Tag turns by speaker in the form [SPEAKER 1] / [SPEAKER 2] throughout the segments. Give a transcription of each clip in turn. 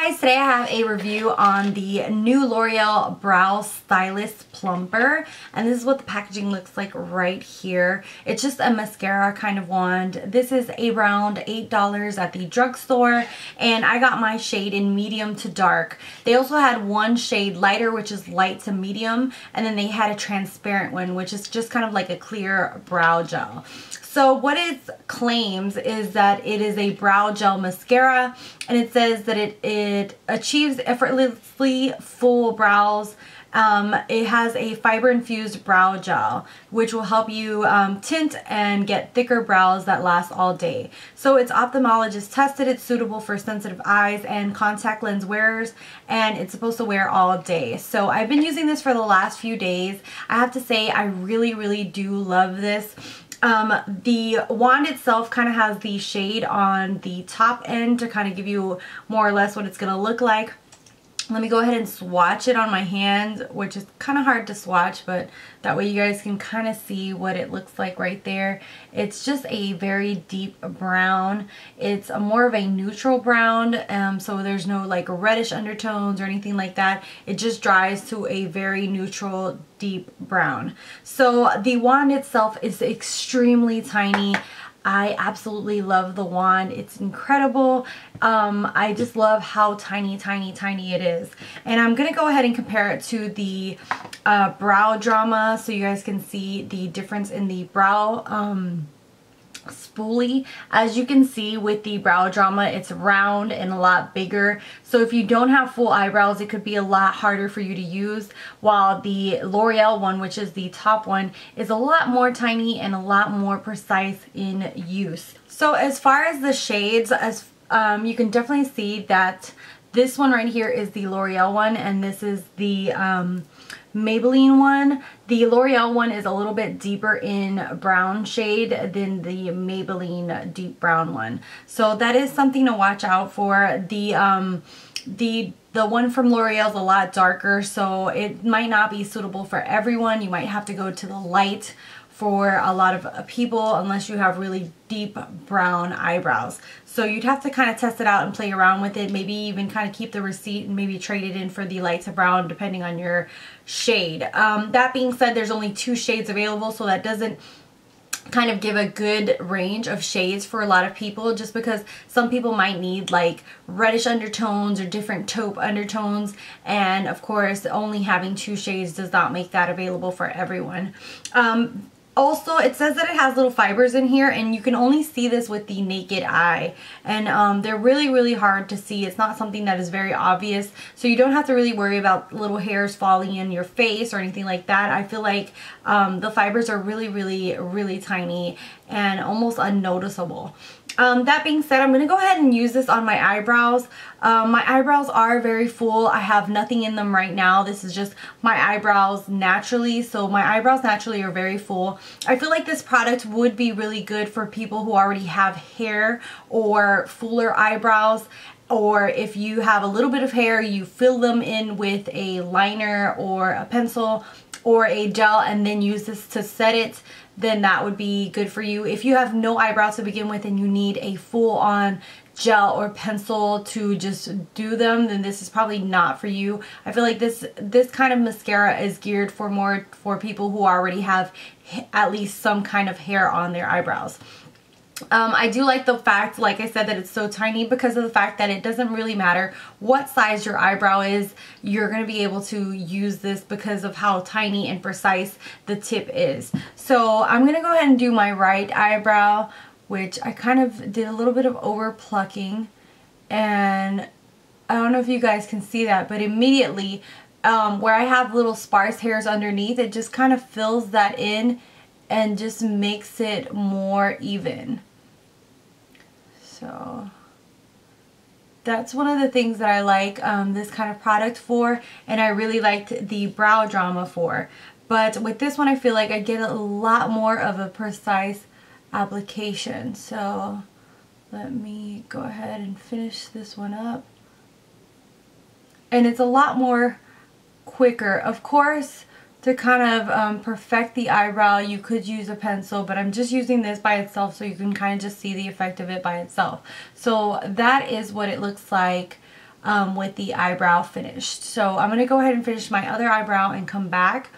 [SPEAKER 1] guys, today I have a review on the new L'Oreal Brow Stylist Plumper, and this is what the packaging looks like right here. It's just a mascara kind of wand. This is around $8 at the drugstore, and I got my shade in medium to dark. They also had one shade lighter, which is light to medium, and then they had a transparent one, which is just kind of like a clear brow gel. So what it claims is that it is a brow gel mascara, and it says that it achieves effortlessly full brows. It has a fiber infused brow gel, which will help you tint and get thicker brows that last all day. So it's ophthalmologist tested, it's suitable for sensitive eyes and contact lens wearers, and it's supposed to wear all day. So I've been using this for the last few days. I have to say I really do love this. The wand itself kind of has the shade on the top end to kind of give you more or less what it's going to look like. Let me go ahead and swatch it on my hand, which is kind of hard to swatch, but that way you guys can kind of see what it looks like right there. It's just a very deep brown. It's more of a neutral brown, so there's no like reddish undertones or anything like that. It just dries to a very neutral, deep brown. So the wand itself is extremely tiny. I absolutely love the wand. It's incredible. I just love how tiny it is. And I'm going to go ahead and compare it to the Brow Drama so you guys can see the difference in the brow spoolie. As you can see with the Brow Drama, it's round and a lot bigger, so if you don't have full eyebrows it could be a lot harder for you to use, while the L'Oreal one, which is the top one, is a lot more tiny and a lot more precise in use. So as far as the shades, you can definitely see that this one right here is the L'Oreal one, and this is the Maybelline one. The L'Oreal one is a little bit deeper in brown shade than the Maybelline deep brown one. So that is something to watch out for. The one from L'Oreal is a lot darker, so it might not be suitable for everyone. You might have to go to the light for a lot of people unless you have really deep brown eyebrows. So you'd have to kind of test it out and play around with it, maybe even kind of keep the receipt and maybe trade it in for the light to brown depending on your shade. That being said, there's only 2 shades available, so that doesn't kind of give a good range of shades for a lot of people, just because some people might need like reddish undertones or different taupe undertones, and of course only having 2 shades does not make that available for everyone. Also, it says that it has little fibers in here, and you can only see this with the naked eye, and they're really hard to see. It's not something that is very obvious, so you don't have to really worry about little hairs falling in your face or anything like that. I feel like the fibers are really tiny and almost unnoticeable. That being said, I'm going to go ahead and use this on my eyebrows. My eyebrows are very full. I have nothing in them right now. This is just my eyebrows naturally. So my eyebrows naturally are very full. I feel like this product would be really good for people who already have hair or fuller eyebrows. Or if you have a little bit of hair, you fill them in with a liner or a pencil or a gel and then use this to set it, then that would be good for you. If you have no eyebrows to begin with and you need a full-on gel or pencil to just do them, then this is probably not for you. I feel like this kind of mascara is geared for people who already have at least some kind of hair on their eyebrows. I do like the fact, like I said, that it's so tiny, because of the fact that it doesn't really matter what size your eyebrow is. You're going to be able to use this because of how tiny and precise the tip is. So I'm going to go ahead and do my right eyebrow, which I kind of did a little bit of over plucking, and I don't know if you guys can see that, but immediately where I have little sparse hairs underneath, it just kind of fills that in and just makes it more even. So that's one of the things that I like this kind of product for, and I really liked the Brow Drama for. But with this one I feel like I get a lot more of a precise application. So let me go ahead and finish this one up. And it's a lot more quicker. Of course, to kind of perfect the eyebrow, you could use a pencil, but I'm just using this by itself so you can kind of just see the effect of it by itself. So that is what it looks like with the eyebrow finished. So I'm going to go ahead and finish my other eyebrow and come back.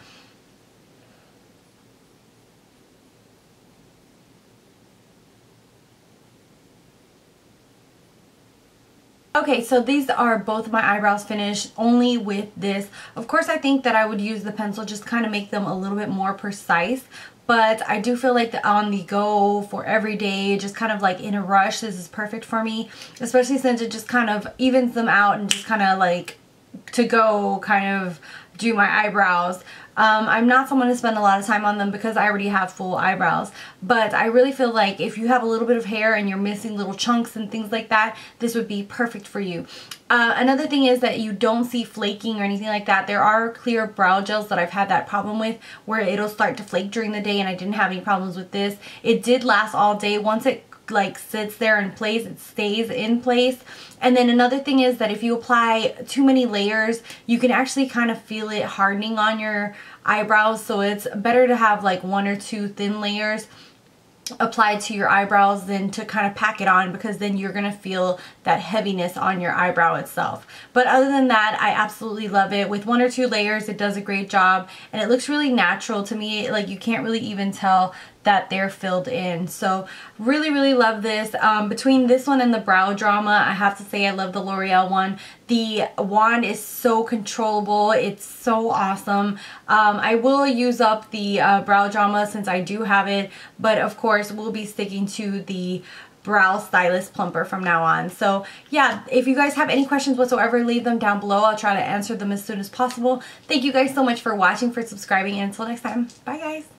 [SPEAKER 1] Okay, so these are both my eyebrows finished only with this. Of course, I think that I would use the pencil just kind of make them a little bit more precise. But I do feel like the on the go for every day, just kind of like in a rush, this is perfect for me. Especially since it just kind of evens them out and just kind of like to go kind of do my eyebrows. I'm not someone to spend a lot of time on them because I already have full eyebrows, but I really feel like if you have a little bit of hair and you're missing little chunks and things like that, this would be perfect for you. Another thing is that you don't see flaking or anything like that. There are clear brow gels that I've had that problem with where it'll start to flake during the day, and I didn't have any problems with this. It did last all day. Once it like sits there in place, it stays in place. And then another thing is that if you apply too many layers, you can actually kind of feel it hardening on your eyebrows. So it's better to have like 1 or 2 thin layers applied to your eyebrows than to kind of pack it on, because then you're gonna feel that heaviness on your eyebrow itself. But other than that, I absolutely love it. With 1 or 2 layers, it does a great job, and it looks really natural to me. Like, you can't really even tell that they're filled in. So really love this. Between this one and the Brow Drama, I have to say I love the L'Oreal one. The wand is so controllable. It's so awesome. I will use up the Brow Drama since I do have it, but of course we'll be sticking to the Brow Stylist Plumper from now on. So yeah, if you guys have any questions whatsoever, leave them down below. I'll try to answer them as soon as possible. Thank you guys so much for watching, for subscribing, and until next time, bye guys.